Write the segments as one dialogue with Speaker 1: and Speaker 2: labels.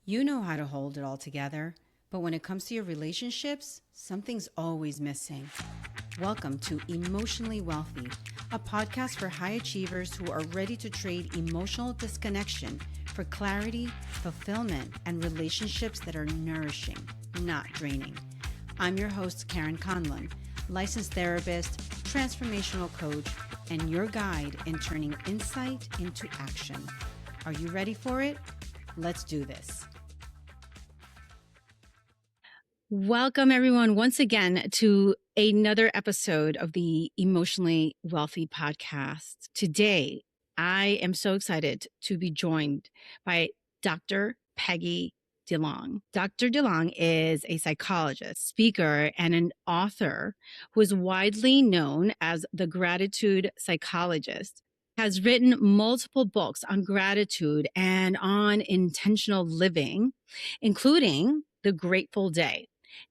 Speaker 1: You know how to hold it all together, but when it comes to your relationships, something's always missing. Welcome to Emotionally Wealthy, a podcast for high achievers who are ready to trade emotional disconnection for clarity, fulfillment, and relationships that are nourishing, not draining. I'm your host, Karen Conlon, licensed therapist, transformational coach, and your guide in turning insight into action. Are you ready for it? Let's do this. Welcome, everyone, once again to another episode of the Emotionally Wealthy podcast. Today, I am so excited to be joined by Dr. Peggy DeLong. Dr. DeLong is a psychologist, speaker, and an author who is widely known as the gratitude psychologist. Has written multiple books on gratitude and on intentional living, including The Grateful Day.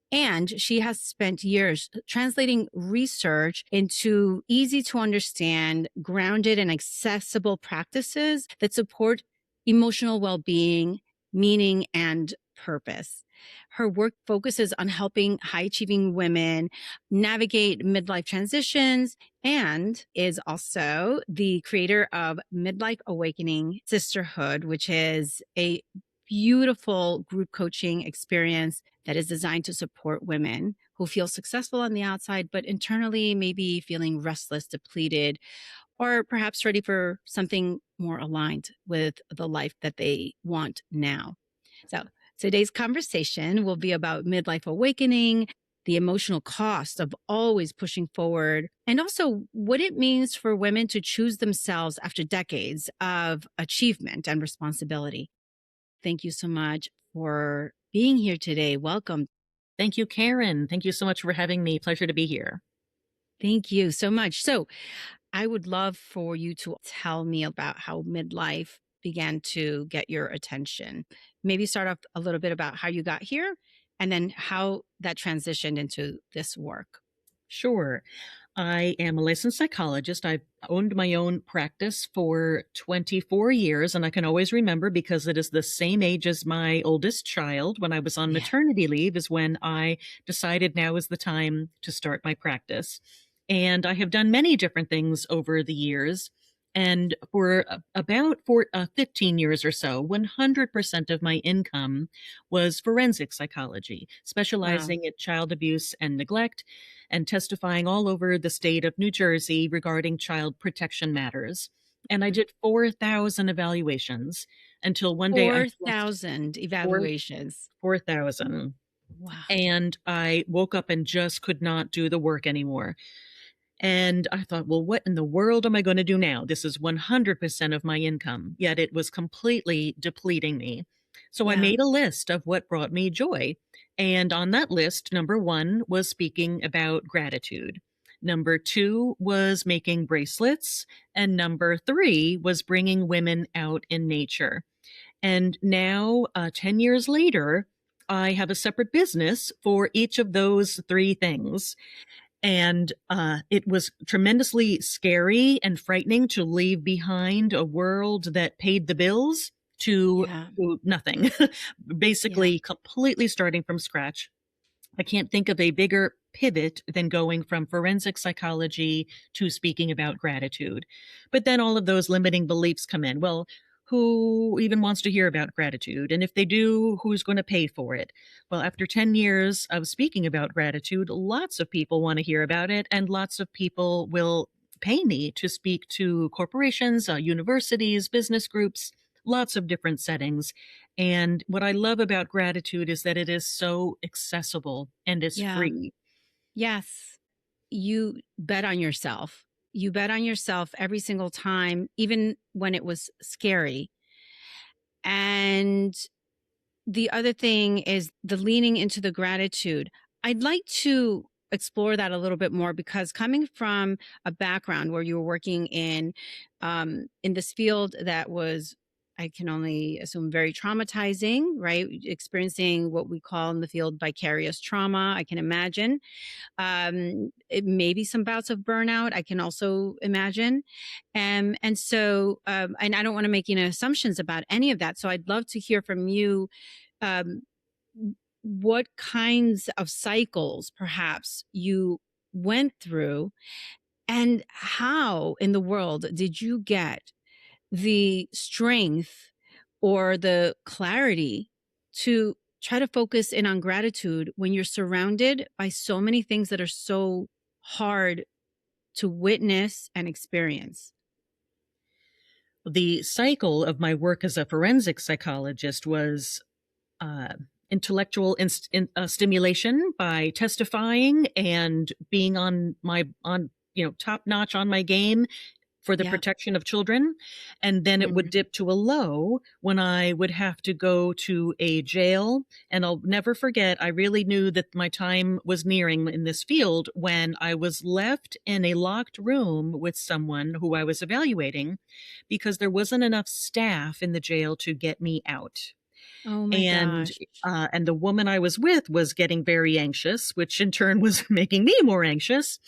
Speaker 1: And she has spent years translating research into easy to understand, grounded, and accessible practices that support emotional well-being, meaning, and purpose. Her work focuses on helping high-achieving women navigate midlife transitions and is also the creator of Midlife Awakening Sisterhood, which is a beautiful group coaching experience that is designed to support women who feel successful on the outside, but internally maybe feeling restless, depleted, or perhaps ready for something more aligned with the life that they want now. So today's conversation will be about midlife awakening, the emotional cost of always pushing forward, and also what it means for women to choose themselves after decades of achievement and responsibility. Thank you so much for being here today. Welcome.
Speaker 2: Thank you, Karen. Thank you so much for having me. Pleasure to be here.
Speaker 1: Thank you so much. So I would love for you to tell me about how midlife began to get your attention. Maybe start off a little bit about how you got here and then how that transitioned into this work.
Speaker 2: Sure. I am a licensed psychologist. I've owned my own practice for 24 years, and I can always remember because it is the same age as my oldest child. When I was on maternity leave is when I decided now is the time to start my practice. And I have done many different things over the years. And for about 15 years or so, 100% of my income was forensic psychology, specializing in child abuse and neglect, and testifying all over the state of New Jersey regarding child protection matters. And I did 4,000 evaluations until one day I
Speaker 1: 4,000 evaluations.
Speaker 2: 4,000.
Speaker 1: Wow.
Speaker 2: And I woke up and just could not do the work anymore. And I thought, well, what in the world am I going to do now? This is 100% of my income, yet it was completely depleting me. So I made a list of what brought me joy. And on that list, number one was speaking about gratitude. Number two was making bracelets. And number three was bringing women out in nature. And now, 10 years later, I have a separate business for each of those three things. And it was tremendously scary and frightening to leave behind a world that paid the bills to nothing, basically completely starting from scratch. I can't think of a bigger pivot than going from forensic psychology to speaking about gratitude. But then all of those limiting beliefs come in. Well, who even wants to hear about gratitude? And if they do, who's going to pay for it? Well, after 10 years of speaking about gratitude, lots of people want to hear about it, and lots of people will pay me to speak to corporations, universities, business groups, lots of different settings. And what I love about gratitude is that it is so accessible and it's free.
Speaker 1: Yes. You bet on yourself. You bet on yourself every single time, even when it was scary. And the other thing is the leaning into the gratitude. I'd like to explore that a little bit more because coming from a background where you were working in this field that was I can only assume very traumatizing, right? Experiencing what we call in the field vicarious trauma, I can imagine. It may be some bouts of burnout, I can also imagine. And so, and I don't want to make any assumptions about any of that. So I'd love to hear from you, um, what kinds of cycles perhaps you went through, and how in the world did you get the strength or the clarity to try to focus in on gratitude when you're surrounded by so many things that are so hard to witness and experience?
Speaker 2: The cycle of my work as a forensic psychologist was uh, intellectual stimulation by testifying and being on top notch on my game for the
Speaker 1: Yeah.
Speaker 2: protection of children. And then it would
Speaker 1: Mm.
Speaker 2: dip to a low when I would have to go to a jail. And I'll never forget, I really knew that my time was nearing in this field when I was left in a locked room with someone who I was evaluating because there wasn't enough staff in the jail to get me out.
Speaker 1: Oh my
Speaker 2: And
Speaker 1: gosh.
Speaker 2: and the woman I was with was getting very anxious, which in turn was making me more anxious.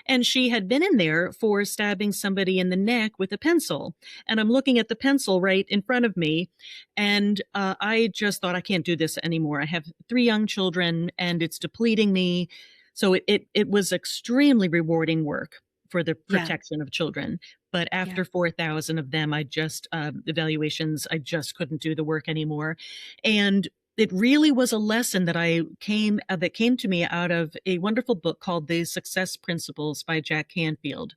Speaker 2: And she had been in there for stabbing somebody in the neck with a pencil. And I'm looking at the pencil right in front of me. And I just thought, I can't do this anymore. I have 3 young children and it's depleting me. So it was extremely rewarding work for the
Speaker 1: Yeah.
Speaker 2: protection of children. But
Speaker 1: Yeah.
Speaker 2: after 4,000 of them, evaluations, I just couldn't do the work anymore. And it really was a lesson that came to me out of a wonderful book called The Success Principles by Jack Canfield,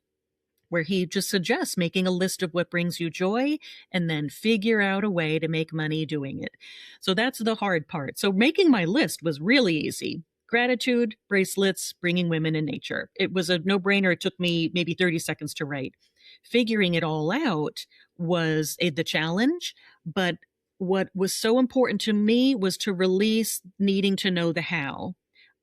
Speaker 2: where he just suggests making a list of what brings you joy and then figure out a way to make money doing it. So that's the hard part. So making my list was really easy. Gratitude, bracelets, bringing women in nature. It was a no-brainer. It took me maybe 30 seconds to write. Figuring it all out was the challenge, but what was so important to me was to release needing to know the how.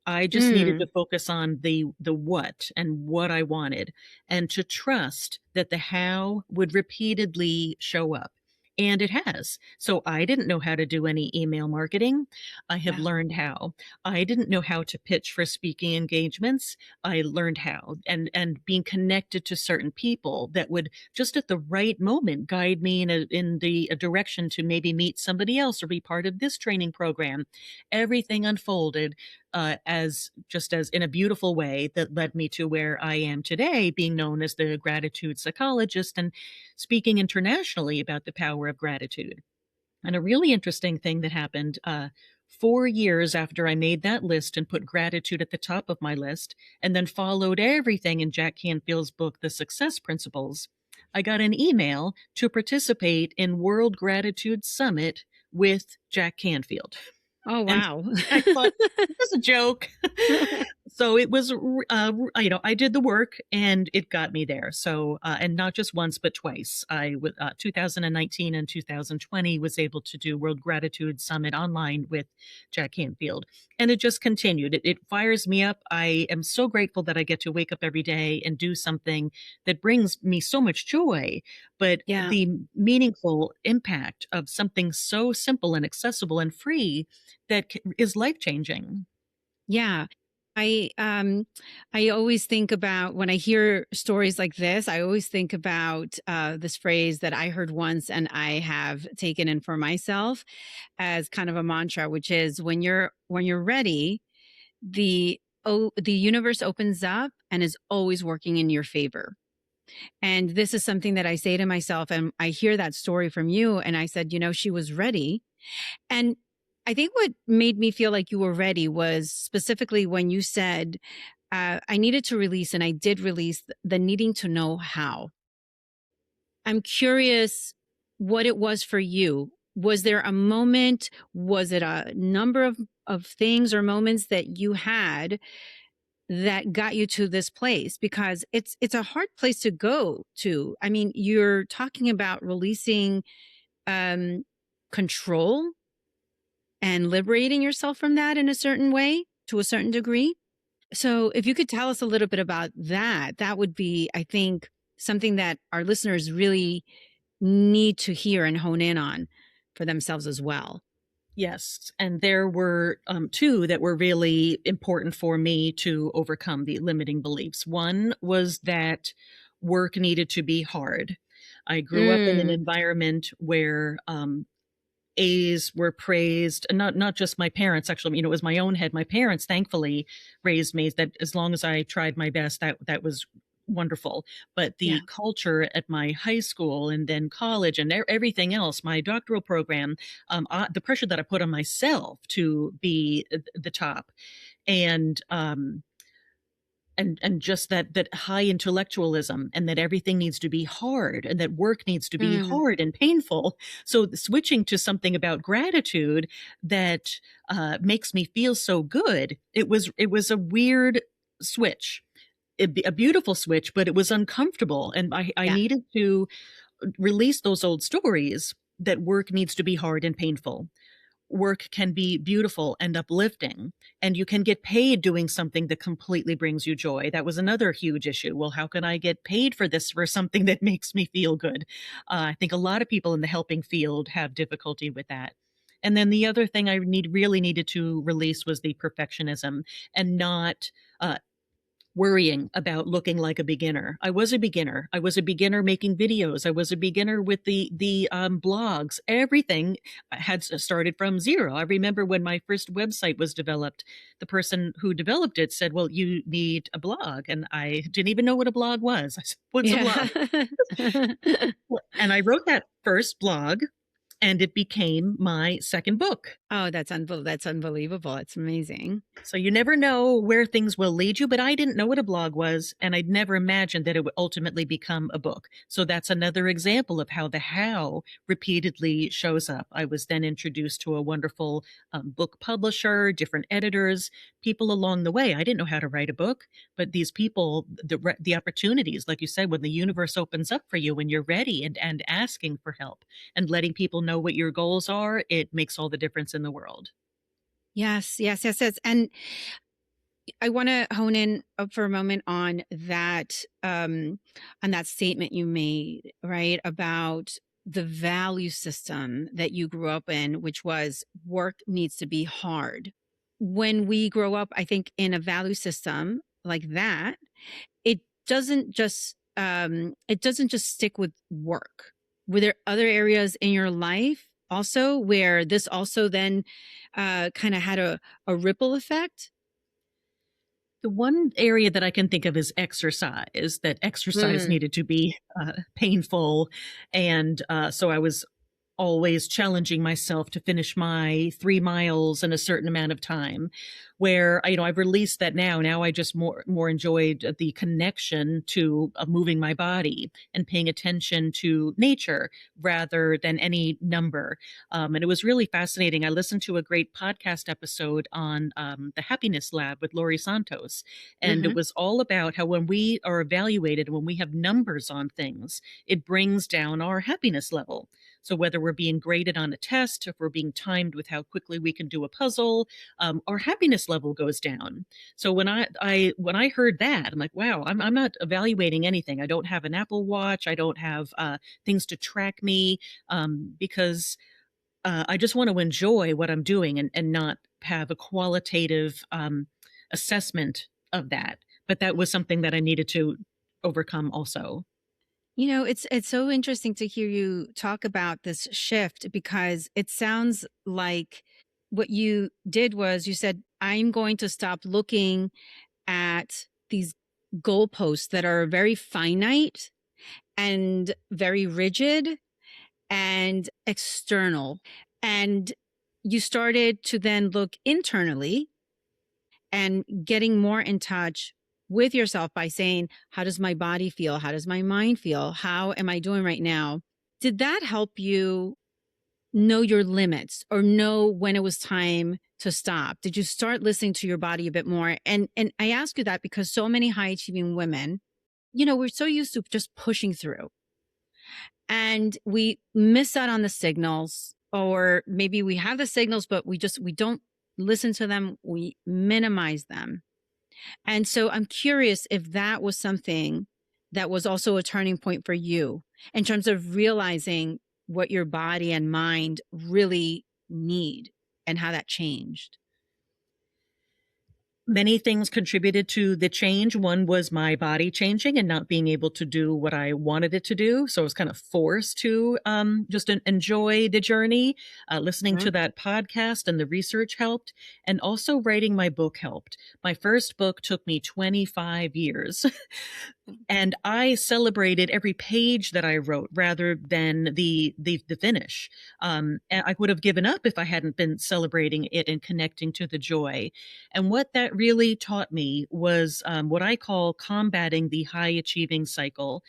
Speaker 2: I just needed to
Speaker 1: Mm.
Speaker 2: focus on the what and what I wanted, and to trust that the how would repeatedly show up. And it has. So I didn't know how to do any email marketing. I have
Speaker 1: Yeah.
Speaker 2: learned how. I didn't know how to pitch for speaking engagements. I learned how. And being connected to certain people that would just at the right moment guide me in a direction to maybe meet somebody else or be part of this training program. Everything unfolded as in a beautiful way that led me to where I am today, being known as the gratitude psychologist and speaking internationally about the power of gratitude. And a really interesting thing that happened 4 years after I made that list and put gratitude at the top of my list, and then followed everything in Jack Canfield's book, The Success Principles, I got an email to participate in World Gratitude Summit with Jack Canfield.
Speaker 1: Oh,
Speaker 2: And
Speaker 1: wow.
Speaker 2: I thought, "This is a joke." So it was, I did the work and it got me there. So, and not just once, but twice. 2019 and 2020 was able to do World Gratitude Summit online with Jack Canfield. And it just continued. It fires me up. I am so grateful that I get to wake up every day and do something that brings me so much joy. But
Speaker 1: Yeah.
Speaker 2: the meaningful impact of something so simple and accessible and free that is life changing.
Speaker 1: Yeah. I um I always think about when I hear stories like this, I always think about this phrase that I heard once and I have taken in for myself as kind of a mantra, which is when you're ready, the universe opens up and is always working in your favor. And this is something that I say to myself, and I hear that story from you and I said, she was ready. And I think what made me feel like you were ready was specifically when you said, I needed to release, and I did release the needing to know how. I'm curious what it was for you. Was there a moment? Was it a number of things or moments that you had that got you to this place? Because it's a hard place to go to. I mean, you're talking about releasing um, control and liberating yourself from that in a certain way, to a certain degree. So, if you could tell us a little bit about that, that would be, I think, something that our listeners really need to hear and hone in on for themselves as well.
Speaker 2: Yes. And there were two that were really important for me to overcome the limiting beliefs. One was that work needed to be hard. I grew up in an
Speaker 1: Mm,
Speaker 2: environment where A's were praised, and not just my parents, actually, it was my own head. My parents thankfully raised me that as long as I tried my best, that was wonderful. But
Speaker 1: yeah.
Speaker 2: the culture at my high school and then college and everything else, my doctoral program, the pressure that I put on myself to be the top, and and just that high intellectualism, and that everything needs to be hard, and that work needs to be
Speaker 1: Mm,
Speaker 2: hard and painful. So switching to something about gratitude that makes me feel so good, it was a weird switch, a beautiful switch, but it was uncomfortable, and I
Speaker 1: yeah.
Speaker 2: needed to release those old stories that work needs to be hard and painful. Work can be beautiful and uplifting, and you can get paid doing something that completely brings you joy. That was another huge issue. Well, how can I get paid for this, for something that makes me feel good? I think a lot of people in the helping field have difficulty with that. And then the other thing I really needed to release was the perfectionism, and not worrying about looking like a beginner. I was a beginner. I was a beginner making videos. I was a beginner with the blogs. Everything had started from zero. I remember when my first website was developed, the person who developed it said, "Well, you need a blog," and I didn't even know what a blog was. I said, "What's a blog?"
Speaker 1: Yeah.
Speaker 2: And I wrote that first blog, and it became my second book.
Speaker 1: Oh, that's unbelievable. It's amazing.
Speaker 2: So you never know where things will lead you, but I didn't know what a blog was, and I'd never imagined that it would ultimately become a book. So that's another example of how the how repeatedly shows up. I was then introduced to a wonderful book publisher, different editors, people along the way. I didn't know how to write a book, but these people, the opportunities, like you said, when the universe opens up for you when you're ready, and asking for help and letting people know what your goals are, it makes all the difference in the world.
Speaker 1: Yes, yes, yes, yes. And I want to hone in for a moment on that statement you made, right? About the value system that you grew up in, which was work needs to be hard. When we grow up, I think in a value system like that, it doesn't just stick with work. Were there other areas in your life also where this also then kind of had a ripple effect?
Speaker 2: The one area that I can think of is exercise, that exercise
Speaker 1: Mm,
Speaker 2: needed to be painful. And so I was always challenging myself to finish my 3 miles in a certain amount of time, where I've released that now. Now I just more enjoyed the connection to moving my body and paying attention to nature rather than any number. And it was really fascinating. I listened to a great podcast episode on the Happiness Lab with Laurie Santos, and it
Speaker 1: hmm.
Speaker 2: was all about how when we are evaluated, when we have numbers on things, it brings down our happiness level. So whether we're being graded on a test, if we're being timed with how quickly we can do a puzzle, our happiness level goes down. So when I heard that, I'm like, wow, I'm not evaluating anything. I don't have an Apple Watch. I don't have things to track me, because I just want to enjoy what I'm doing, and not have a qualitative assessment of that. But that was something that I needed to overcome also.
Speaker 1: It's so interesting to hear you talk about this shift because it sounds like what you did was you said, I'm going to stop looking at these goalposts that are very finite and very rigid and external. And you started to then look internally and getting more in touch with yourself by saying, how does my body feel? How does my mind feel? How am I doing right now? Did that help you know your limits or know when it was time to stop? Did you start listening to your body a bit more? And I ask you that because so many high achieving women, we're so used to just pushing through and we miss out on the signals, or maybe we have the signals but we don't listen to them, we minimize them. And so I'm curious if that was something that was also a turning point for you in terms of realizing what your body and mind really need and how that changed?
Speaker 2: Many things contributed to the change. One was my body changing and not being able to do what I wanted it to do. So I was kind of forced to just enjoy the journey. Listening
Speaker 1: Yeah.
Speaker 2: to that podcast and the research helped. And also writing my book helped. My first book took me 25 years. And I celebrated every page that I wrote rather than the finish. And I would have given up if I hadn't been celebrating it and connecting to the joy. And what that really taught me was what I call combating the high achieving cycle.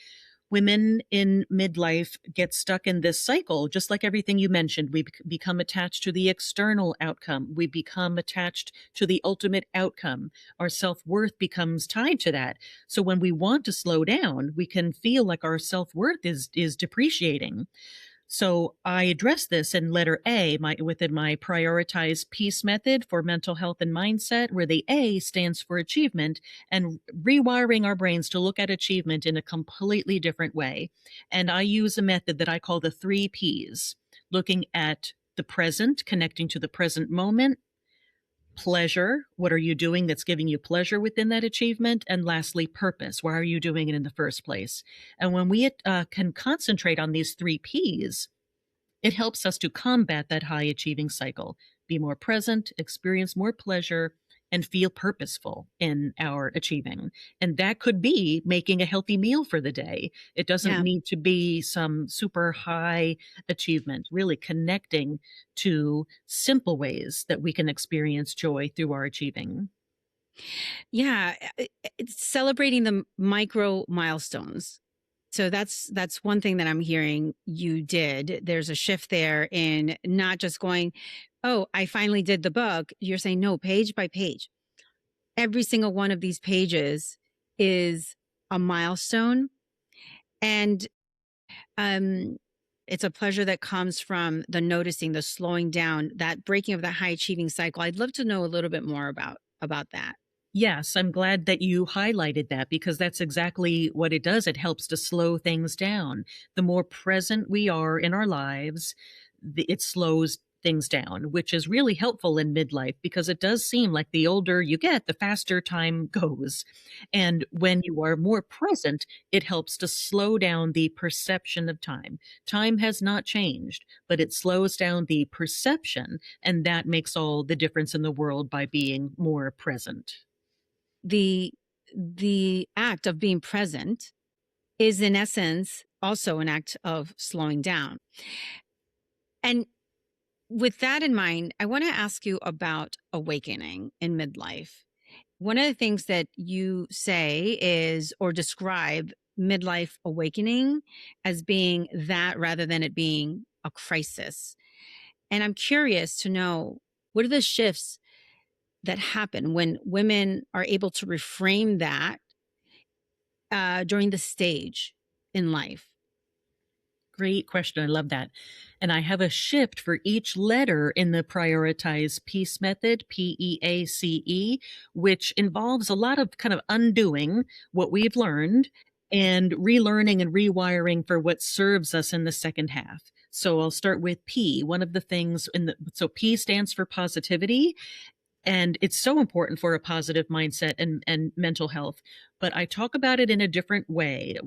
Speaker 2: Women in midlife get stuck in this cycle, just like everything you mentioned. We become attached to the external outcome. We become attached to the ultimate outcome. Our self worth becomes tied to that. So when we want to slow down, we can feel like our self worth is depreciating. So I address this in letter A within my prioritized peace method for mental health and mindset, where the A stands for achievement and rewiring our brains to look at achievement in a completely different way. And I use a method that I call the three P's, looking at the present, connecting to the present moment, pleasure. What are you doing that's giving you pleasure within that achievement? And lastly, purpose. Why are you doing it in the first place? And when we can concentrate on these three P's, it helps us to combat that high achieving cycle, be more present, experience more pleasure, and feel purposeful in our achieving. And that could be making a healthy meal for the day. It doesn't
Speaker 1: Yeah.
Speaker 2: need to be some super high achievement, really connecting to simple ways that we can experience joy through our achieving.
Speaker 1: Yeah, it's celebrating the micro milestones. So that's one thing that I'm hearing you did. There's a shift there in not just going, "Oh, I finally did the book." You're saying, "No, page by page. Every single one of these pages is a milestone." And um it's a pleasure that comes from the noticing, the slowing down, that breaking of that high achieving cycle. I'd love to know a little bit more about that.
Speaker 2: Yes, I'm glad that you highlighted that because that's exactly what it does. It helps to slow things down. The more present we are in our lives, it slows things down, which is really helpful in midlife because it does seem like the older you get, the faster time goes. And when you are more present, it helps to slow down the perception of time. Time has not changed, but it slows down the perception, and that makes all the difference in the world by being more present.
Speaker 1: The the act of being present is in essence also an act of slowing down. And with that in mind, I want to ask you about awakening in midlife. One of the things that you say is or describe midlife awakening as being that rather than it being a crisis. And I'm curious to know, what are the shifts that happen when women are able to reframe that during the stage in life?
Speaker 2: Great question. I love that. And I have a shift for each letter in the prioritized peace method, PEACE, which involves a lot of kind of undoing what we've learned and relearning and rewiring for what serves us in the second half. So I'll start with P. One of the things so P stands for positivity, and it's so important for a positive mindset and mental health. But I talk about it in a different way.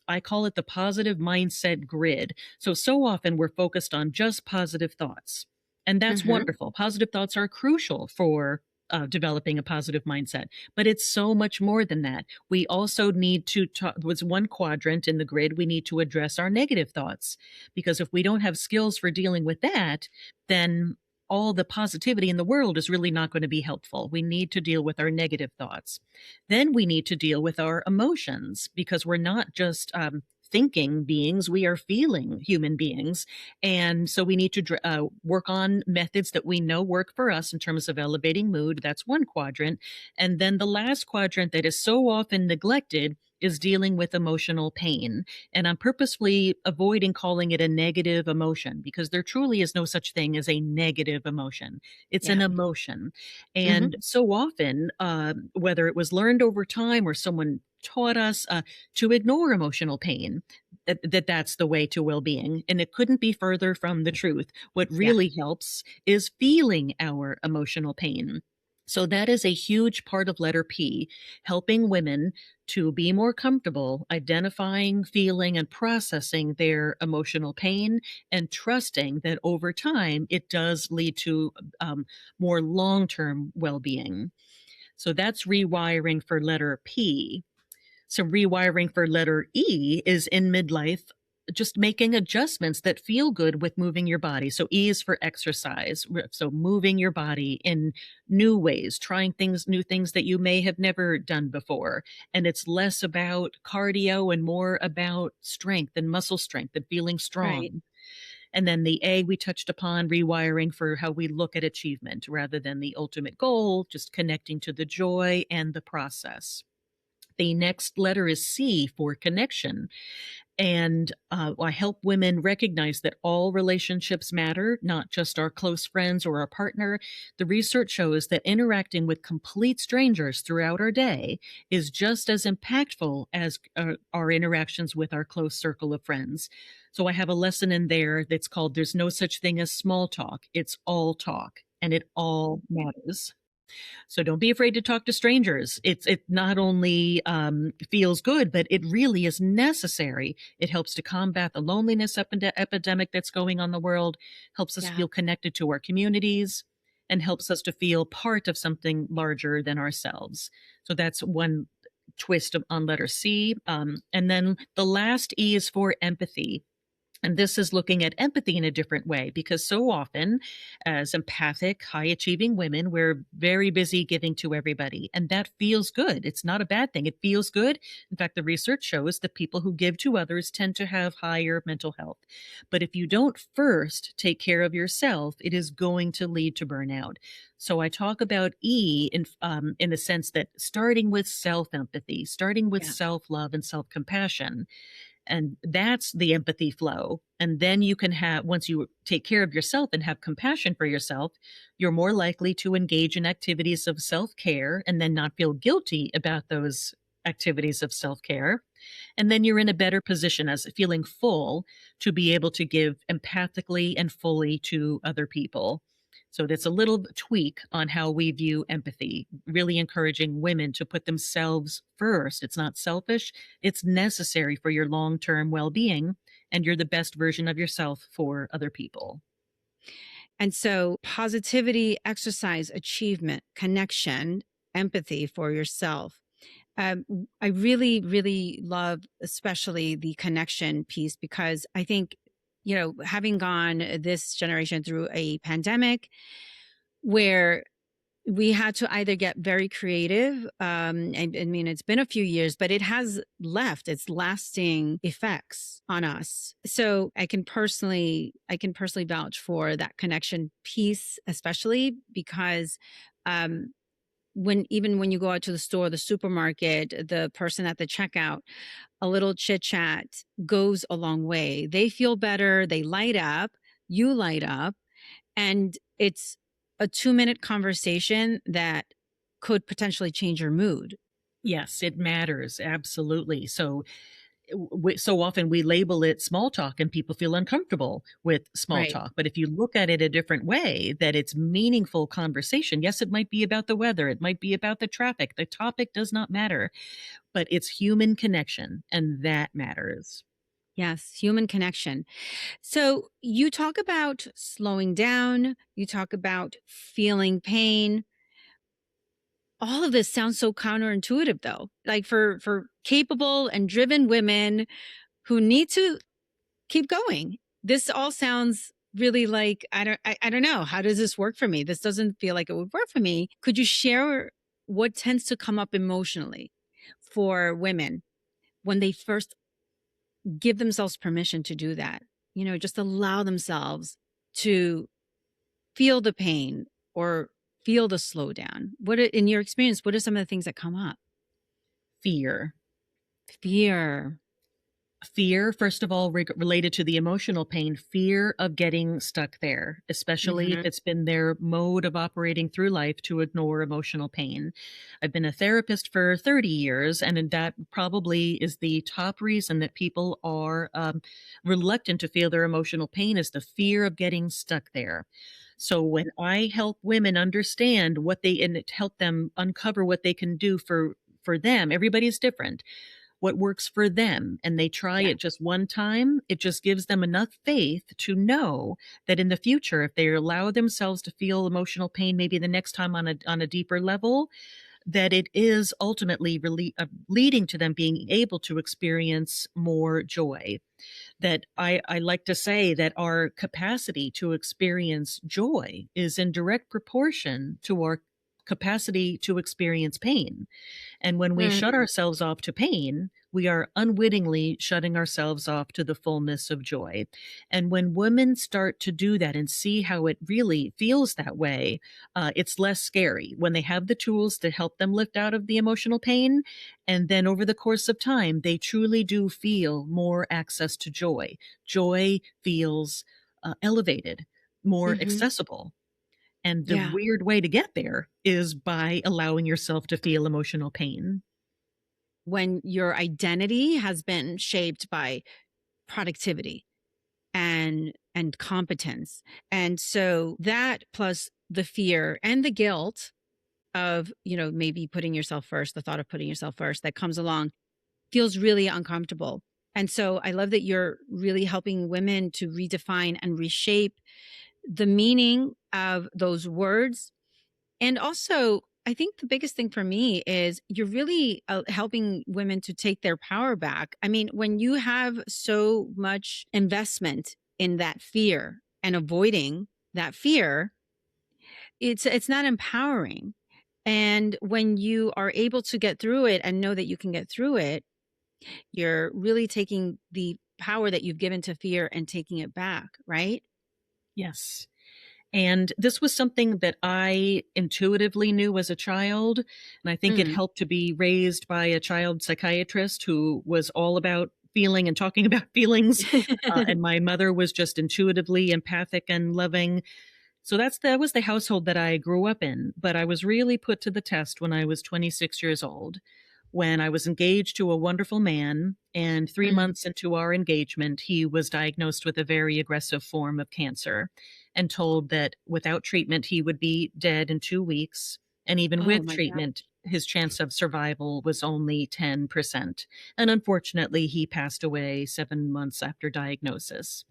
Speaker 2: I call it the positive mindset grid. So often we're focused on just positive thoughts. And that's
Speaker 1: Hmm.
Speaker 2: wonderful. Positive thoughts are crucial for developing a positive mindset, but it's so much more than that. We also need to talk, was one quadrant in the grid, we need to address our negative thoughts. Because if we don't have skills for dealing with that, then all the positivity in the world is really not going to be helpful. We need to deal with our negative thoughts. Then we need to deal with our emotions because we're not just thinking beings, we are feeling human beings. And so we need to work on methods that we know work for us in terms of elevating mood. That's one quadrant. And then the last quadrant that is so often neglected is dealing with emotional pain. And I'm purposefully avoiding calling it a negative emotion because there truly is no such thing as a negative emotion. It's
Speaker 1: Yeah.
Speaker 2: an emotion.
Speaker 1: Hmm.
Speaker 2: And so often, whether it was learned over time or someone taught us to ignore emotional pain, that's the way to well-being. And it couldn't be further from the truth. What
Speaker 1: Yeah.
Speaker 2: really helps is feeling our emotional pain. So that is a huge part of letter P, helping women to be more comfortable identifying, feeling, and processing their emotional pain, and trusting that over time it does lead to more long term well being. So that's rewiring for letter P. So rewiring for letter E is in midlife, just making adjustments that feel good with moving your body. So E is for exercise. So moving your body in new ways, trying new things that you may have never done before. And it's less about cardio and more about strength and muscle strength and feeling
Speaker 1: Right.
Speaker 2: strong. And then the A we touched upon, rewiring for how we look at achievement rather than the ultimate goal, just connecting to the joy and the process. The next letter is C for connection. And I help women recognize that all relationships matter, not just our close friends or our partner. The research shows that interacting with complete strangers throughout our day is just as impactful as our interactions with our close circle of friends. So I have a lesson in there that's called There's No Such Thing as Small Talk. It's all talk, and it all matters. So don't be afraid to talk to strangers. It not only feels good, but it really is necessary. It helps to combat the loneliness epidemic that's going on in the world, helps us
Speaker 1: Yeah.
Speaker 2: feel connected to our communities, and helps us to feel part of something larger than ourselves. So that's one twist on letter C. And then the last E is for empathy. And this is looking at empathy in a different way, because so often, as empathic, high achieving women, we're very busy giving to everybody. And that feels good. It's not a bad thing. It feels good. In fact, the research shows that people who give to others tend to have higher mental health. But if you don't first take care of yourself, it is going to lead to burnout. So I talk about E in the sense that starting with self empathy, starting with
Speaker 1: Yeah.
Speaker 2: self love and self compassion, and that's the empathy flow. And then you can have, once you take care of yourself and have compassion for yourself, you're more likely to engage in activities of self care and then not feel guilty about those activities of self care. And then you're in a better position as feeling full to be able to give empathically and fully to other people. So that's a little tweak on how we view empathy, really encouraging women to put themselves first. It's not selfish, it's necessary for your long term well being, and you're the best version of yourself for other people.
Speaker 1: And so positivity, exercise, achievement, connection, empathy for yourself. I really, really love, especially the connection piece, because I think, having gone this generation through a pandemic where we had to either get very creative. I mean, it's been a few years, but it has left its lasting effects on us. So I can personally vouch for that connection piece, especially because, um, even when you go out to the store, the supermarket, the person at the checkout, a little chit chat goes a long way. They feel better. They light up. You light up, and it's a 2-minute conversation that could potentially change your mood.
Speaker 2: Yes, it matters. Absolutely. So, so often we label it small talk and people feel uncomfortable with small
Speaker 1: Right.
Speaker 2: talk. But if you look at it a different way, that it's meaningful conversation. Yes, it might be about the weather, it might be about the traffic. The topic does not matter, but it's human connection, and that matters.
Speaker 1: Yes, human connection. So you talk about slowing down, you talk about feeling pain. All of this sounds so counterintuitive though. Like for capable and driven women who need to keep going. This all sounds really like I don't know. How does this work for me? This doesn't feel like it would work for me. Could you share what tends to come up emotionally for women when they first give themselves permission to do that? Just allow themselves to feel the pain or feel the slowdown. In your experience, what are some of the things that come up?
Speaker 2: Fear.
Speaker 1: Fear.
Speaker 2: Fear, first of all, related to the emotional pain, fear of getting stuck there, especially if
Speaker 1: Hmm.
Speaker 2: it's been their mode of operating through life to ignore emotional pain. I've been a therapist for 30 years, and that probably is the top reason that people are reluctant to feel their emotional pain is the fear of getting stuck there. So when I help women understand what they and it help them uncover what they can do for them, everybody's different, what works for them, and they try
Speaker 1: Yeah.
Speaker 2: it just one time, it just gives them enough faith to know that in the future, if they allow themselves to feel emotional pain, maybe the next time on a deeper level, that it is ultimately really leading to them being able to experience more joy. That I like to say that our capacity to experience joy is in direct proportion to our capacity to experience pain. And when we shut
Speaker 1: Mm.
Speaker 2: ourselves off to pain, we are unwittingly shutting ourselves off to the fullness of joy. And when women start to do that and see how it really feels that way, it's less scary when they have the tools to help them lift out of the emotional pain. And then over the course of time, they truly do feel more access to joy. Joy feels elevated, more
Speaker 1: Hmm.
Speaker 2: accessible. And the
Speaker 1: Yeah.
Speaker 2: weird way to get there is by allowing yourself to feel emotional pain.
Speaker 1: When your identity has been shaped by productivity and competence. And so that plus the fear and the guilt of, maybe putting yourself first, the thought of putting yourself first that comes along feels really uncomfortable. And so I love that you're really helping women to redefine and reshape the meaning of those words. And also, I think the biggest thing for me is you're really helping women to take their power back. I mean, when you have so much investment in that fear and avoiding that fear, it's not empowering. And when you are able to get through it and know that you can get through it, you're really taking the power that you've given to fear and taking it back, right?
Speaker 2: Yes. And this was something that I intuitively knew as a child. And I think it
Speaker 1: Mm.
Speaker 2: helped to be raised by a child psychiatrist who was all about feeling and talking about feelings. And my mother was just intuitively empathic and loving. So that was the household that I grew up in. But I was really put to the test when I was 26 years old, when I was engaged to a wonderful man. And three
Speaker 1: Mm.
Speaker 2: months into our engagement, he was diagnosed with a very aggressive form of cancer and told that without treatment, he would be dead in 2 weeks. And even
Speaker 1: Oh
Speaker 2: with
Speaker 1: my God.
Speaker 2: treatment, his chance of survival was only 10%. And unfortunately, he passed away 7 months after diagnosis.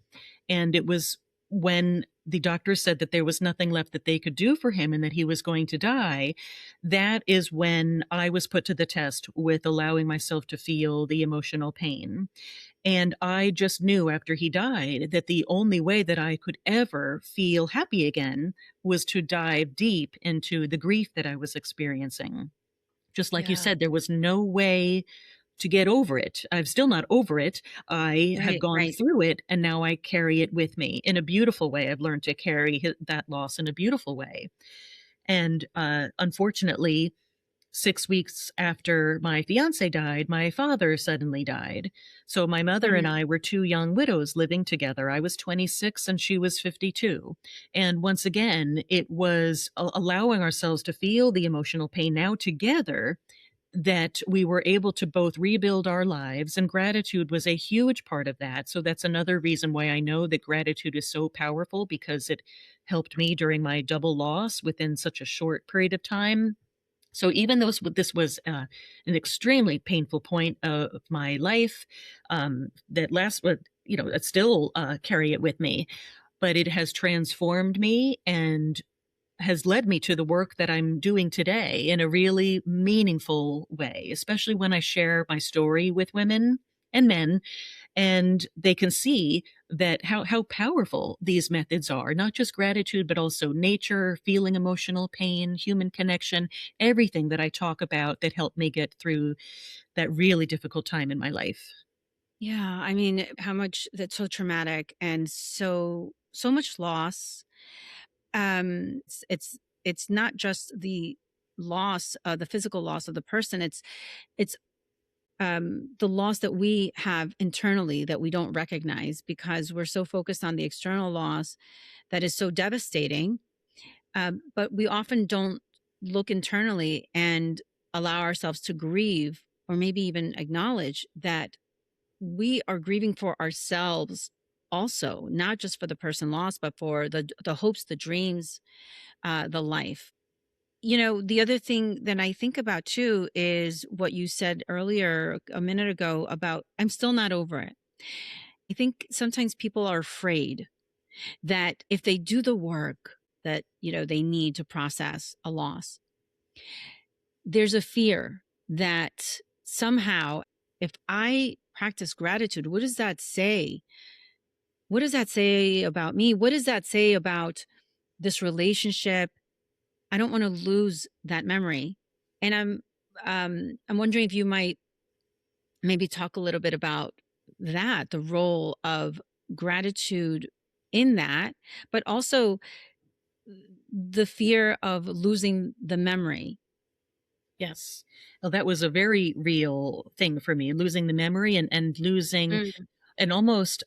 Speaker 2: And it was when the doctors said that there was nothing left that they could do for him and that he was going to die, that is when I was put to the test with allowing myself to feel the emotional pain. And I just knew after he died that the only way that I could ever feel happy again was to dive deep into the grief that I was experiencing. Just like you
Speaker 1: Yeah.
Speaker 2: said, there was no way to get over it. I'm still not over it. I have
Speaker 1: Right.
Speaker 2: gone
Speaker 1: Right.
Speaker 2: through it and now I carry it with me in a beautiful way. I've learned to carry that loss in a beautiful way. And unfortunately, 6 weeks after my fiance died, my father suddenly died. So my mother and
Speaker 1: Mm.
Speaker 2: I were two young widows living together. I was 26 and she was 52. And once again, it was allowing ourselves to feel the emotional pain now together, that we were able to both rebuild our lives, and gratitude was a huge part of that. So that's another reason why I know that gratitude is so powerful, because it helped me during my double loss within such a short period of time. So even though this was an extremely painful point of my life, that last, but I still carry it with me, but it has transformed me and has led me to the work that I'm doing today in a really meaningful way, especially when I share my story with women and men, and they can see that how powerful these methods are, not just gratitude, but also nature, feeling emotional pain, human connection, everything that I talk about that helped me get through that really difficult time in my life.
Speaker 1: Yeah. I mean, how much that's so traumatic and so much loss. It's not just the loss, the physical loss of the person. It's the loss that we have internally that we don't recognize because we're so focused on the external loss that is so devastating. But we often don't look internally and allow ourselves to grieve or maybe even acknowledge that we are grieving for ourselves also, not just for the person lost, but for the hopes, the dreams, the life. The other thing that I think about too is what you said earlier a minute ago about I'm still not over it. I think sometimes people are afraid that if they do the work that, they need to process a loss, there's a fear that somehow if I practice gratitude, what does that say? What does that say about me? What does that say about this relationship? I don't want to lose that memory. And I'm wondering if you might maybe talk a little bit about that, the role of gratitude in that, but also the fear of losing the memory.
Speaker 2: Yes. Well, that was a very real thing for me, losing the memory and losing
Speaker 1: Mm,
Speaker 2: and almost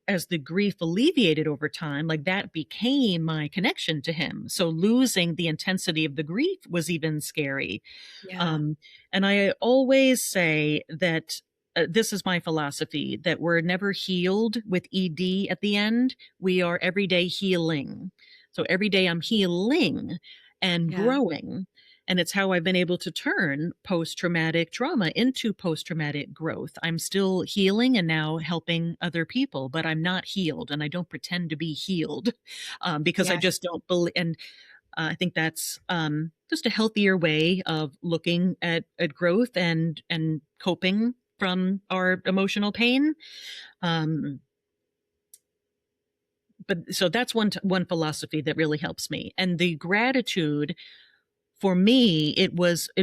Speaker 2: as the grief alleviated over time, like that became my connection to him. So losing the intensity of the grief was even scary.
Speaker 1: yeah.
Speaker 2: Um, and I always say that this is my philosophy that we're never healed with ED at the end. We are everyday healing. So every day I'm healing and
Speaker 1: Yeah.
Speaker 2: growing. And it's how I've been able to turn post traumatic trauma into post traumatic growth. I'm still healing and now helping other people, but I'm not healed and I don't pretend to be healed because I
Speaker 1: Yes.
Speaker 2: just don't believe. And I think that's just a healthier way of looking at growth and coping from our emotional pain. Um, but so that's one philosophy that really helps me, and the gratitude for me, it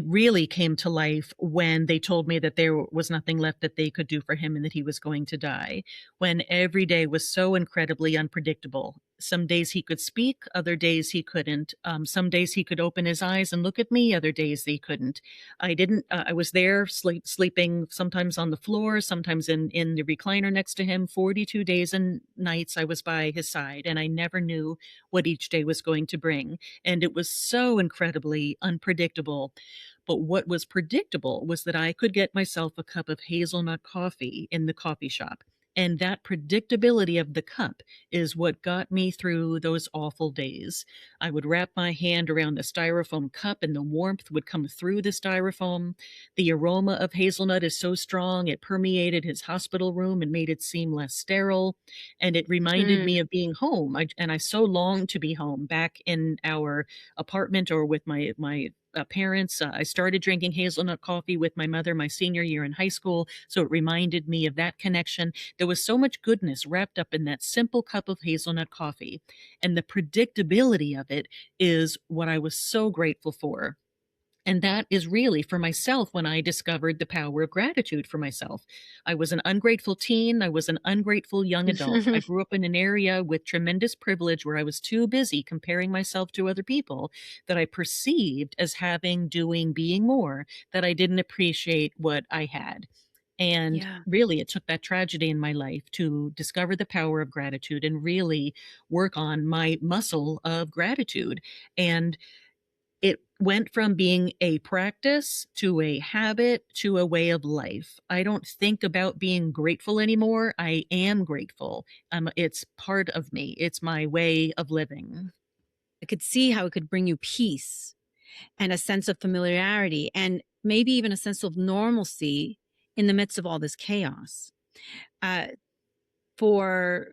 Speaker 2: really came to life when they told me that there was nothing left that they could do for him and that he was going to die. When every day was so incredibly unpredictable. Some days he could speak, other days he couldn't. Some days he could open his eyes and look at me, other days he couldn't. I didn't. I was there sleeping sometimes on the floor, sometimes in the recliner next to him. 42 days and nights I was by his side, and I never knew what each day was going to bring, and it was so incredibly unpredictable. But what was predictable was that I could get myself a cup of hazelnut coffee in the coffee shop. And that predictability of the cup is what got me through those awful days. I would wrap my hand around the styrofoam cup and the warmth would come through the styrofoam. The aroma of hazelnut is so strong, it permeated his hospital room and made it seem less sterile. And it reminded me
Speaker 1: Mm,
Speaker 2: of being home. And I so longed to be home back in our apartment or with my parents. I started drinking hazelnut coffee with my mother my senior year in high school. So it reminded me of that connection. There was so much goodness wrapped up in that simple cup of hazelnut coffee. And the predictability of it is what I was so grateful for. And that is really for myself when I discovered the power of gratitude for myself. I was an ungrateful teen. I was an ungrateful young adult. I grew up in an area with tremendous privilege where I was too busy comparing myself to other people that I perceived as having, doing, being more, that I didn't appreciate what I had. And
Speaker 1: yeah.
Speaker 2: really, it took that tragedy in my life to discover the power of gratitude and really work on my muscle of gratitude. And it went from being a practice to a habit to a way of life. I don't think about being grateful anymore. I am grateful. It's part of me. It's my way of living.
Speaker 1: I could see how it could bring you peace and a sense of familiarity and maybe even a sense of normalcy in the midst of all this chaos. Uh, for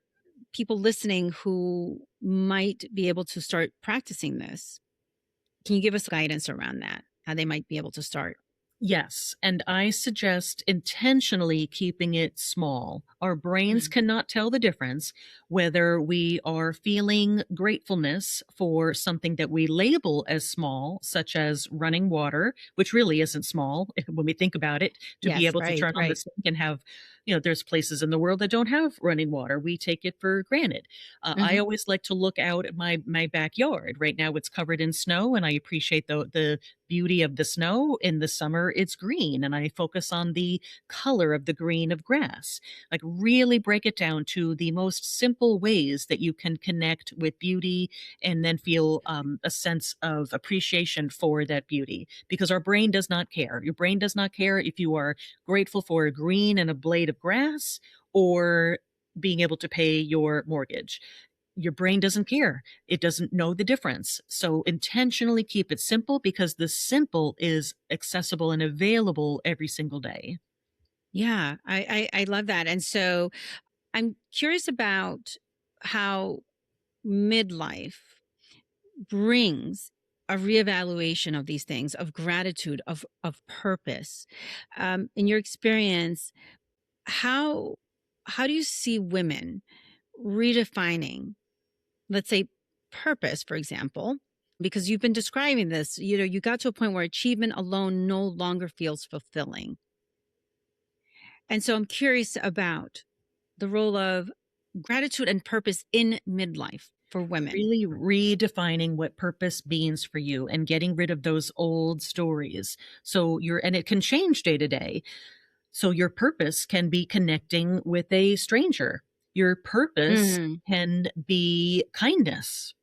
Speaker 1: people listening who might be able to start practicing this, can you give us guidance around that? How they might be able to start?
Speaker 2: Yes, and I suggest intentionally keeping it small. Our brains
Speaker 1: Mm.
Speaker 2: cannot tell the difference whether we are feeling gratefulness for something that we label as small, such as running water, which really isn't small when we think about it, to be
Speaker 1: Yes,
Speaker 2: able to
Speaker 1: right,
Speaker 2: turn on the
Speaker 1: right.
Speaker 2: sink and have there's places in the world that don't have running water. We take it for granted. I
Speaker 1: Hmm.
Speaker 2: always like to look out at my backyard. Right now it's covered in snow, and I appreciate the beauty of the snow. In the summer it's green, and I focus on the color of the green of grass. Like, really break it down to the most simple ways that you can connect with beauty, and then feel a sense of appreciation for that beauty, because our brain does not care. Your brain does not care if you are grateful for a green and a blade of grass, or being able to pay your mortgage. Your brain doesn't care. It doesn't know the difference. So intentionally keep it simple, because the simple is accessible and available every single day.
Speaker 1: Yeah, I love that. And so I'm curious about how midlife brings a reevaluation of these things, of gratitude, of purpose. In your experience, how how do you see women redefining, let's say, purpose, for example? Because you've been describing this, you got to a point where achievement alone no longer feels fulfilling. And so I'm curious about the role of gratitude and purpose in midlife for women.
Speaker 2: Really redefining what purpose means for you, and getting rid of those old stories. And it can change day to day. So your purpose can be connecting with a stranger. Your purpose
Speaker 1: Mhm.
Speaker 2: can be kindness.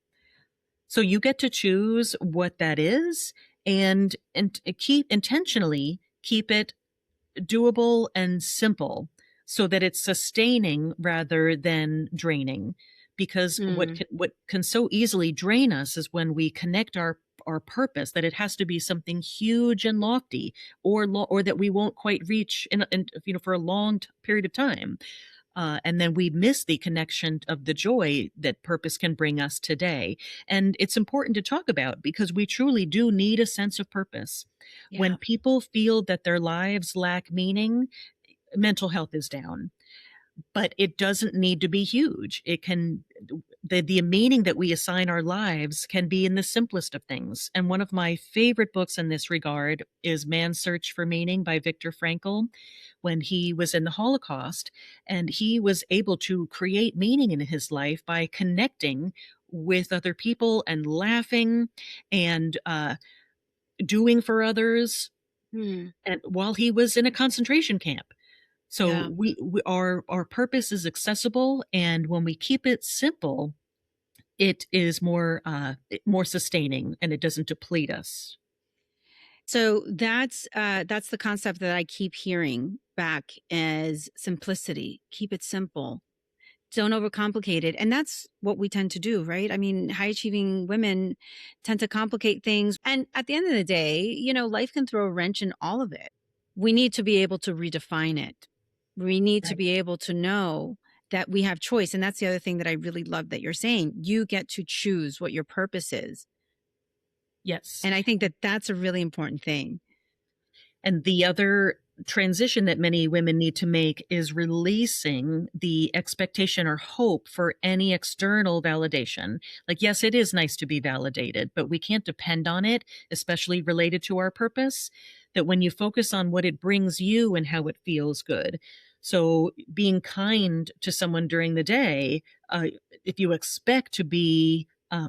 Speaker 2: So you get to choose what that is, and keep intentionally keep it doable and simple, so that it's sustaining rather than draining. Because
Speaker 1: Mm,
Speaker 2: what can so easily drain us is when we connect our purpose, that it has to be something huge and lofty, or that we won't quite reach for a long period of time. And then we miss the connection of the joy that purpose can bring us today. And it's important to talk about, because we truly do need a sense of purpose. When
Speaker 1: yeah.
Speaker 2: people feel that their lives lack meaning, mental health is down. But it doesn't need to be huge. It can the meaning that we assign our lives can be in the simplest of things. And one of my favorite books in this regard is Man's Search for Meaning by Viktor Frankl. When he was in the Holocaust, and he was able to create meaning in his life by connecting with other people, and laughing, and doing for others,
Speaker 1: Mm,
Speaker 2: and while he was in a concentration camp. So
Speaker 1: yeah.
Speaker 2: our purpose is accessible, and when we keep it simple, it is more sustaining, and it doesn't deplete us.
Speaker 1: So that's the concept that I keep hearing back as simplicity. Keep it simple. Don't overcomplicate it. And that's what we tend to do, right? I mean, high achieving women tend to complicate things. And at the end of the day, life can throw a wrench in all of it. We need to be able to redefine it. We need to
Speaker 2: Right.
Speaker 1: be able to know that we have choice. And that's the other thing that I really love that you're saying. You get to choose what your purpose is.
Speaker 2: Yes.
Speaker 1: And I think that that's a really important thing.
Speaker 2: And the other transition that many women need to make is releasing the expectation or hope for any external validation. Like, yes, it is nice to be validated, but we can't depend on it, especially related to our purpose. That when you focus on what it brings you and how it feels good. So, being kind to someone during the day, if you expect to be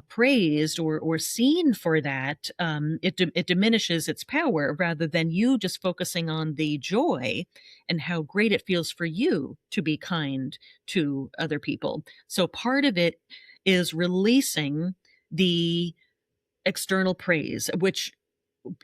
Speaker 2: praised or seen for that, it diminishes its power, rather than you just focusing on the joy and how great it feels for you to be kind to other people. So part of it is releasing the external praise, which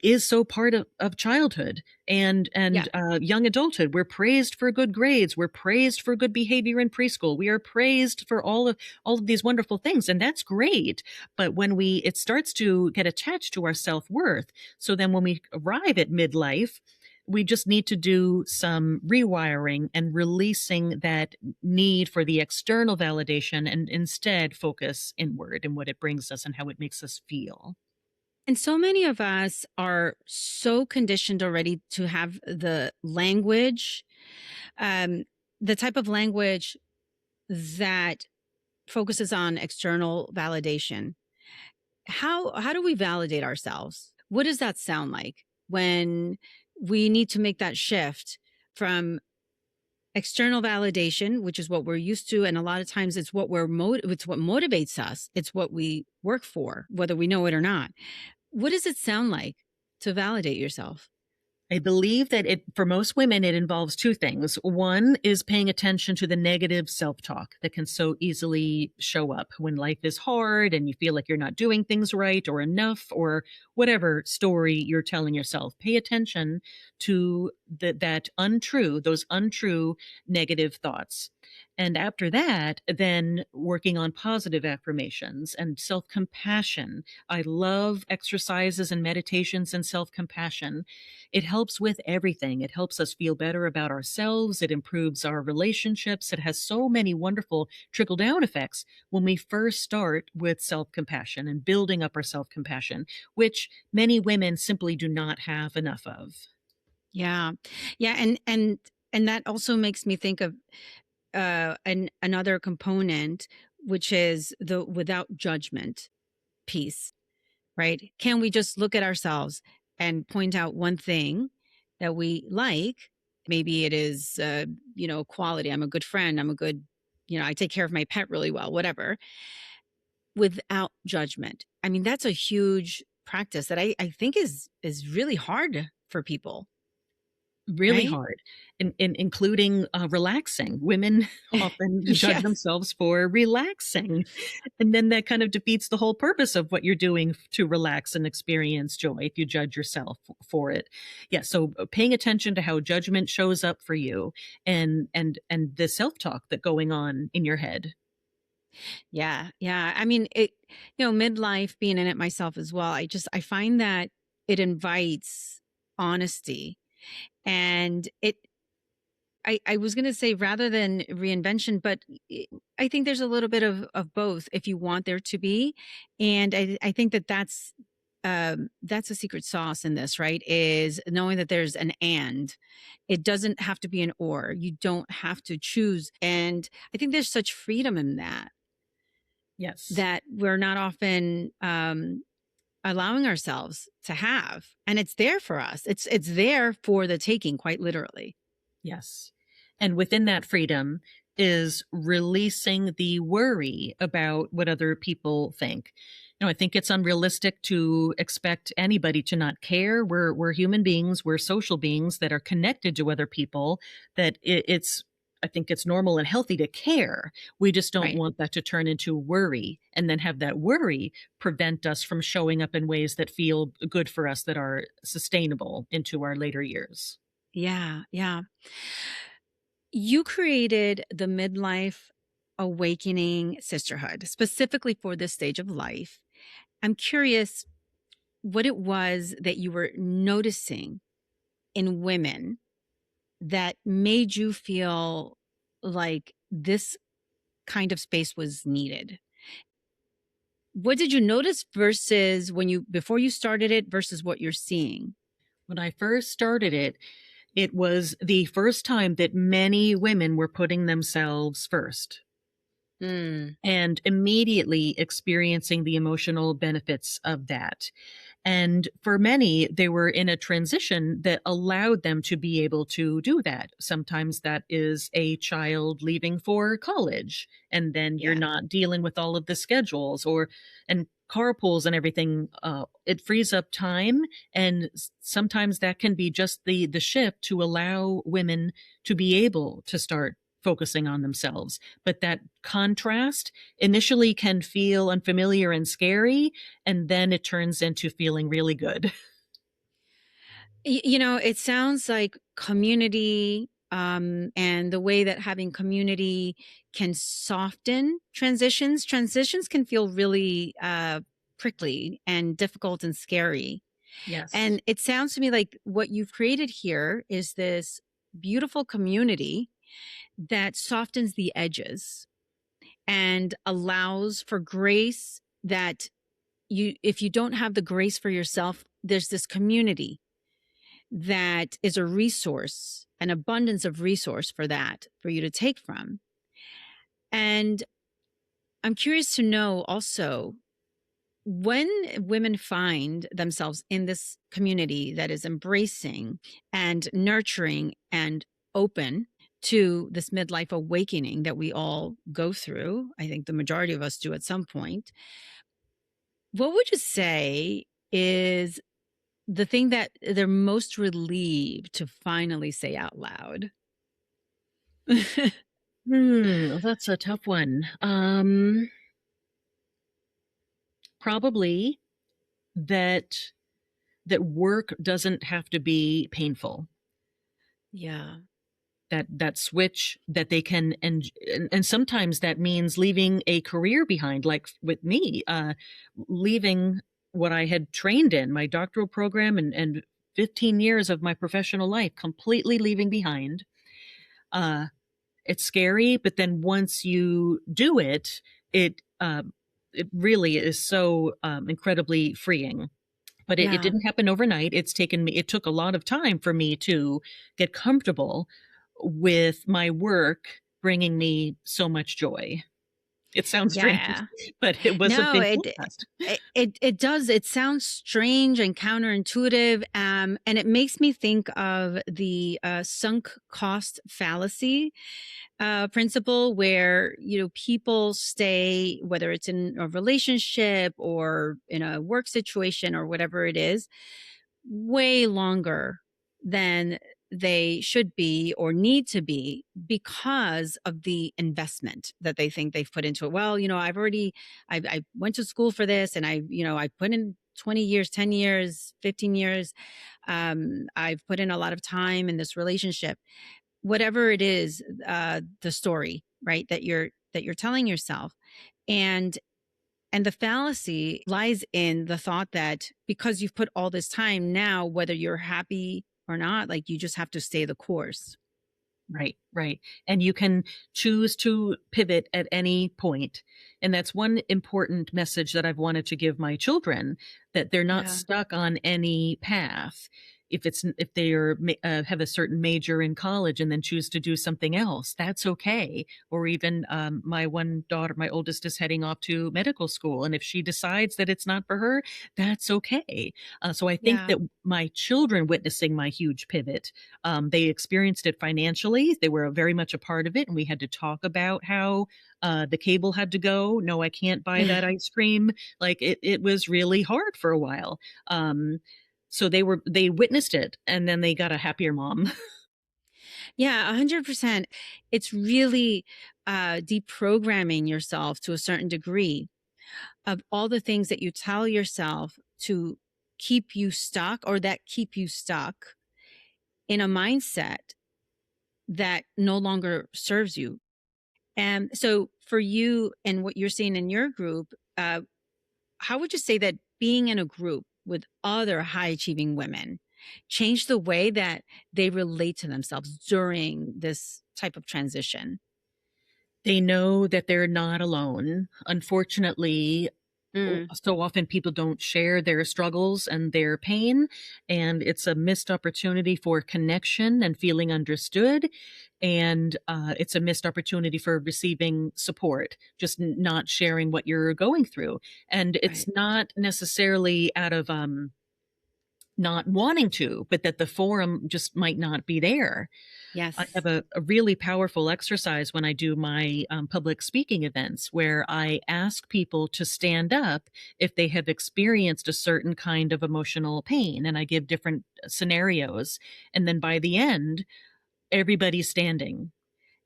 Speaker 2: is so part of childhood and
Speaker 1: Yeah.
Speaker 2: young adulthood. We're praised for good grades. We're praised for good behavior in preschool. We are praised for all of these wonderful things, and that's great. But when it starts to get attached to our self-worth, so then when we arrive at midlife, we just need to do some rewiring and releasing that need for the external validation, and instead focus inward and what it brings us and how it makes us feel.
Speaker 1: And so many of us are so conditioned already to have um, the type of language that focuses on external validation. How do we validate ourselves? What does that sound like when we need to make that shift from external validation, which is what we're used to, and a lot of times it's what it's what motivates us. It's what we work for, whether we know it or not. What does it sound like to validate yourself?
Speaker 2: I believe that for most women, it involves two things. One is paying attention to the negative self talk that can so easily show up when life is hard and you feel like you're not doing things right or enough or whatever story you're telling yourself. Pay attention to those untrue negative thoughts. And after that, then working on positive affirmations and self compassion. I love exercises and meditations and self compassion. It helps with everything. It helps us feel better about ourselves. It improves our relationships. It has so many wonderful trickle down effects when we first start with self compassion and building up our self compassion, which many women simply do not have enough of.
Speaker 1: Yeah. Yeah. And that also makes me think of another component, which is the without judgment piece, right? Can we just look at ourselves and point out one thing that we like? Maybe it is, quality. I'm a good friend. I'm a good, I take care of my pet really well, whatever, without judgment. I mean, that's a huge practice that I think is really hard for people,
Speaker 2: Really
Speaker 1: right?
Speaker 2: hard, including relaxing. Women often judge
Speaker 1: Yes.
Speaker 2: themselves for relaxing, and then that kind of defeats the whole purpose of what you're doing to relax and experience joy if you judge yourself for it. Yeah, so paying attention to how judgment shows up for you and the self-talk that going on in your head.
Speaker 1: Yeah. Yeah. I mean, midlife, being in it myself as well, I find that it invites honesty. And I was going to say rather than reinvention, but I think there's a little bit of both if you want there to be. And I think that's a secret sauce in this, right? Is knowing that there's an and. It doesn't have to be an or. You don't have to choose. And I think there's such freedom in
Speaker 2: Yes.
Speaker 1: that we're not often allowing ourselves to have. And it's there for us. It's there for the taking, quite literally.
Speaker 2: Yes. And within that freedom is releasing the worry about what other people think. I think it's unrealistic to expect anybody to not care. We're human beings, we're social beings that are connected to other people, that it's I think it's normal and healthy to care. We just don't
Speaker 1: Right.
Speaker 2: want that to turn into worry and then have that worry prevent us from showing up in ways that feel good for us, that are sustainable into our later years.
Speaker 1: Yeah. Yeah. You created the Midlife Awakening Sisterhood specifically for this stage of life. I'm curious what it was that you were noticing in women that made you feel like this kind of space was needed. What did you notice versus before you started it versus what you're seeing?
Speaker 2: When I first started it, it was the first time that many women were putting themselves first
Speaker 1: Mm,
Speaker 2: and immediately experiencing the emotional benefits of that. And for many, they were in a transition that allowed them to be able to do that. Sometimes that is a child leaving for college, and then you're
Speaker 1: yeah.
Speaker 2: not dealing with all of the schedules and carpools and everything. It frees up time, and sometimes that can be just the shift to allow women to be able to start focusing on themselves. But that contrast initially can feel unfamiliar and scary, and then it turns into feeling really good.
Speaker 1: It sounds like community, and the way that having community can soften transitions. Transitions can feel really prickly and difficult and scary.
Speaker 2: Yes.
Speaker 1: And it sounds to me like what you've created here is this beautiful community that softens the edges and allows for grace that if you don't have the grace for yourself, there's this community that is a resource, an abundance of resource for that, for you to take from. And I'm curious to know also when women find themselves in this community that is embracing and nurturing and open, to this midlife awakening that we all go through. I think the majority of us do at some point. What would you say is the thing that they're most relieved to finally say out loud?
Speaker 2: That's a tough one. Probably that work doesn't have to be painful.
Speaker 1: Yeah.
Speaker 2: That switch that they can, and sometimes that means leaving a career behind, like with me, leaving what I had trained in, my doctoral program, and 15 years of my professional life, completely leaving behind. It's scary, but then once you do it, it really is so incredibly freeing. But it
Speaker 1: Yeah.
Speaker 2: didn't happen overnight. It took a lot of time for me to get comfortable with my work bringing me so much joy. It sounds strange,
Speaker 1: Yeah.
Speaker 2: but it was a
Speaker 1: No,
Speaker 2: big
Speaker 1: it
Speaker 2: contrast.
Speaker 1: it does. It sounds strange and counterintuitive, and it makes me think of the sunk cost fallacy principle, where people stay, whether it's in a relationship or in a work situation or whatever it is, way longer than they should be or need to be because of the investment that they think they've put into it. Well, I went to school for this, and I put in 20 years, 10 years, 15 years. I've put in a lot of time in this relationship. Whatever it is, the story, right, that you're telling yourself. And the fallacy lies in the thought that because you've put all this time now, whether you're happy or not, like, you just have to stay the course.
Speaker 2: Right, right. And you can choose to pivot at any point. And that's one important message that I've wanted to give my children, that they're not
Speaker 1: Yeah.
Speaker 2: stuck on any path. If they have a certain major in college and then choose to do something else, that's okay. Or even my one daughter, my oldest, is heading off to medical school, and if she decides that it's not for her, that's okay. So I think
Speaker 1: Yeah.
Speaker 2: that my children witnessing my huge pivot, they experienced it financially. They were very much a part of it, and we had to talk about how the cable had to go. No, I can't buy that ice cream. Like it was really hard for a while. So they witnessed it, and then they got a happier mom.
Speaker 1: Yeah, 100%. It's really deprogramming yourself to a certain degree of all the things that you tell yourself to keep you stuck, or that keep you stuck in a mindset that no longer serves you. And so for you and what you're seeing in your group, how would you say that being in a group with other high achieving women changed the way that they relate to themselves during this type of transition?
Speaker 2: They know that they're not alone. Unfortunately,
Speaker 1: Mm,
Speaker 2: so often people don't share their struggles and their pain, and it's a missed opportunity for connection and feeling understood. And it's a missed opportunity for receiving support, just not sharing what you're going through. And it's
Speaker 1: right.
Speaker 2: not necessarily out of not wanting to, but that the forum just might not be there. I
Speaker 1: Yes.
Speaker 2: have a really powerful exercise when I do my public speaking events, where I ask people to stand up if they have experienced a certain kind of emotional pain, and I give different scenarios. And then by the end, everybody's standing.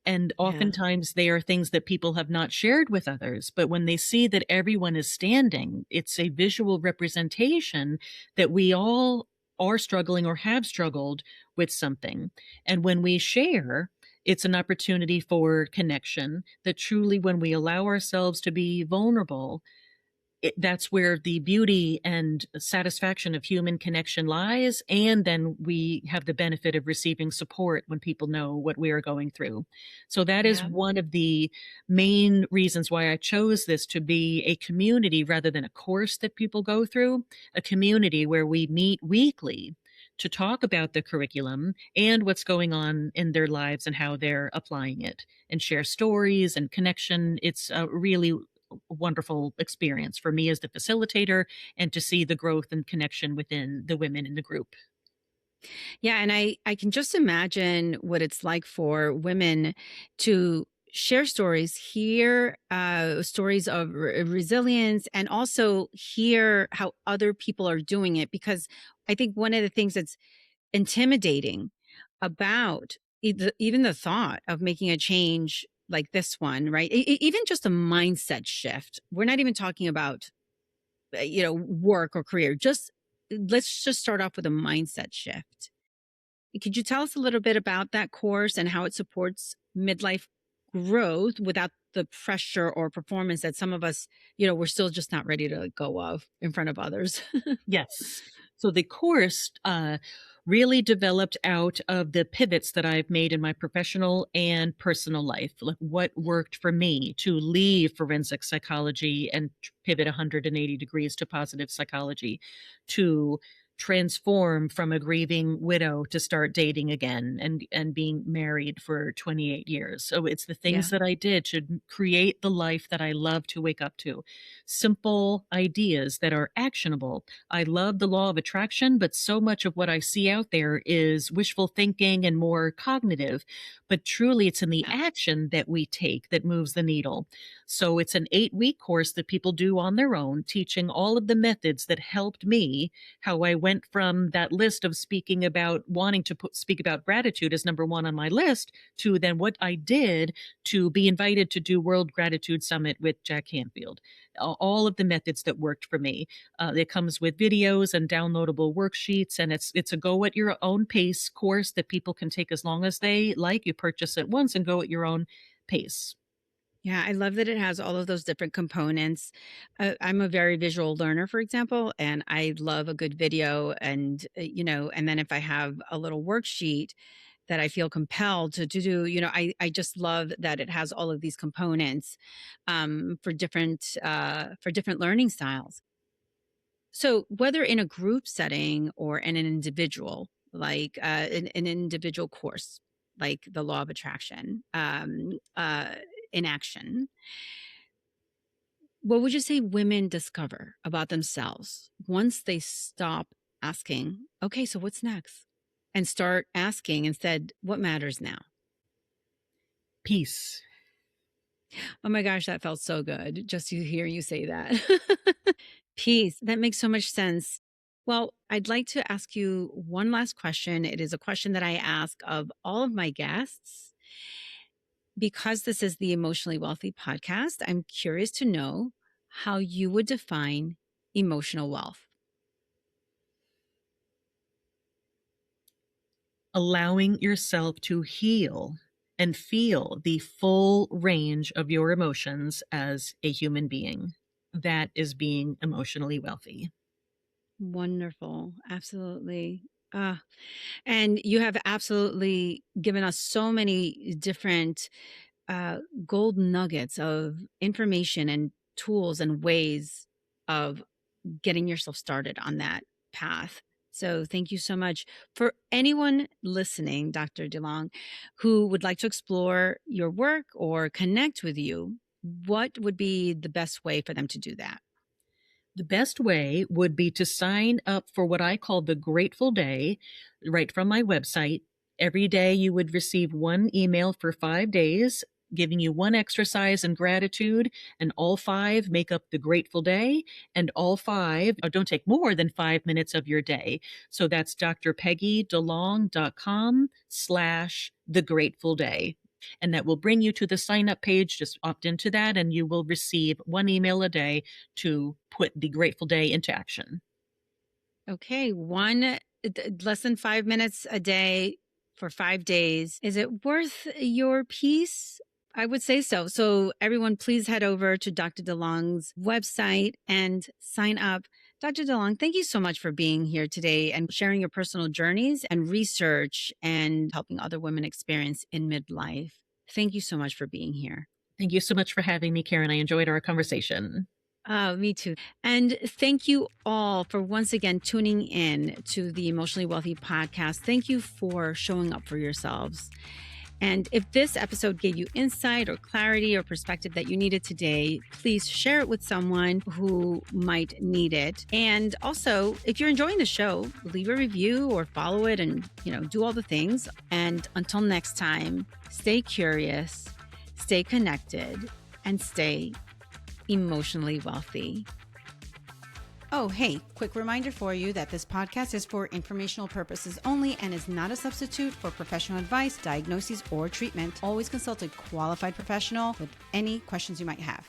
Speaker 2: And
Speaker 1: Yeah.
Speaker 2: oftentimes they are things that people have not shared with others. But when they see that everyone is standing, it's a visual representation that we all are struggling or have struggled with something. And when we share, it's an opportunity for connection, that truly, when we allow ourselves to be vulnerable, that's where the beauty and satisfaction of human connection lies. And then we have the benefit of receiving support when people know what we are going through. So that is
Speaker 1: Yeah.
Speaker 2: one of the main reasons why I chose this to be a community rather than a course that people go through, a community where we meet weekly to talk about the curriculum and what's going on in their lives and how they're applying it, and share stories and connection. It's a really wonderful experience for me as the facilitator, and to see the growth and connection within the women in the group.
Speaker 1: Yeah, and I can just imagine what it's like for women to share stories, hear stories of resilience, and also hear how other people are doing it. Because I think one of the things that's intimidating about even the thought of making a change like this one, right? Even just a mindset shift. We're not even talking about work or career. Just let's just start off with a mindset shift. Could you tell us a little bit about that course and how it supports midlife growth without the pressure or performance that some of us, we're still just not ready to let go of in front of others?
Speaker 2: Yes. So the course really developed out of the pivots that I've made in my professional and personal life. Like what worked for me to leave forensic psychology and pivot 180 degrees to positive psychology, to transform from a grieving widow to start dating again and being married for 28 years. So it's the
Speaker 1: Yeah.
Speaker 2: things that I did to create the life that I love to wake up to. Simple ideas that are actionable. I love the law of attraction, but so much of what I see out there is wishful thinking and more cognitive. But truly, it's in the
Speaker 1: Yeah.
Speaker 2: action that we take that moves the needle. So it's an 8-week course that people do on their own, teaching all of the methods that helped me, how I went from that list of speaking about wanting to speak about gratitude as number one on my list to then what I did to be invited to do World Gratitude Summit with Jack Canfield. All of the methods that worked for me. It comes with videos and downloadable worksheets, and it's a go at your own pace course that people can take as long as they like. You purchase it once and go at your own pace.
Speaker 1: Yeah, I love that it has all of those different components. I'm a very visual learner, for example, and I love a good video. And, and then if I have a little worksheet that I feel compelled to do, I just love that it has all of these components for different learning styles. So whether in a group setting or in an individual, like an individual course, like the law of attraction, in action, what would you say women discover about themselves once they stop asking, okay, so what's next? And start asking instead, what matters now?
Speaker 2: Peace.
Speaker 1: Oh my gosh, that felt so good just to hear you say that. Peace. That makes so much sense. Well, I'd like to ask you one last question. It is a question that I ask of all of my guests. Because this is the Emotionally Wealthy podcast, I'm curious to know how you would define emotional wealth.
Speaker 2: Allowing yourself to heal and feel the full range of your emotions as a human being. That is being emotionally wealthy.
Speaker 1: Wonderful. Absolutely. And you have absolutely given us so many different uh, gold nuggets of information and tools and ways of getting yourself started on that path. So thank you so much. For anyone listening, Dr. DeLong, who would like to explore your work or connect with you, what would be the best way for them to do that?
Speaker 2: The best way would be to sign up for what I call the Grateful Day right from my website. Every day you would receive one email for 5 days, giving you one exercise in gratitude, and all five make up the Grateful Day, and all five don't take more than 5 minutes of your day. So that's drpeggydelong.com/the Grateful Day. And that will bring you to the sign up page. Just opt into that, and you will receive one email a day to put the Grateful Day into action.
Speaker 1: Okay, less than 5 minutes a day for 5 days. Is it worth your peace? I would say so. So, everyone, please head over to Dr. DeLong's website and sign up. Dr. DeLong, thank you so much for being here today and sharing your personal journeys and research and helping other women experience in midlife. Thank you so much for being here.
Speaker 2: Thank you so much for having me, Karen. I enjoyed our conversation.
Speaker 1: Me too. And thank you all for once again tuning in to the Emotionally Wealthy podcast. Thank you for showing up for yourselves. And if this episode gave you insight or clarity or perspective that you needed today, please share it with someone who might need it. And also, if you're enjoying the show, leave a review or follow it and, do all the things. And until next time, stay curious, stay connected, and stay emotionally wealthy. Oh, hey, quick reminder for you that this podcast is for informational purposes only and is not a substitute for professional advice, diagnoses, or treatment. Always consult a qualified professional with any questions you might have.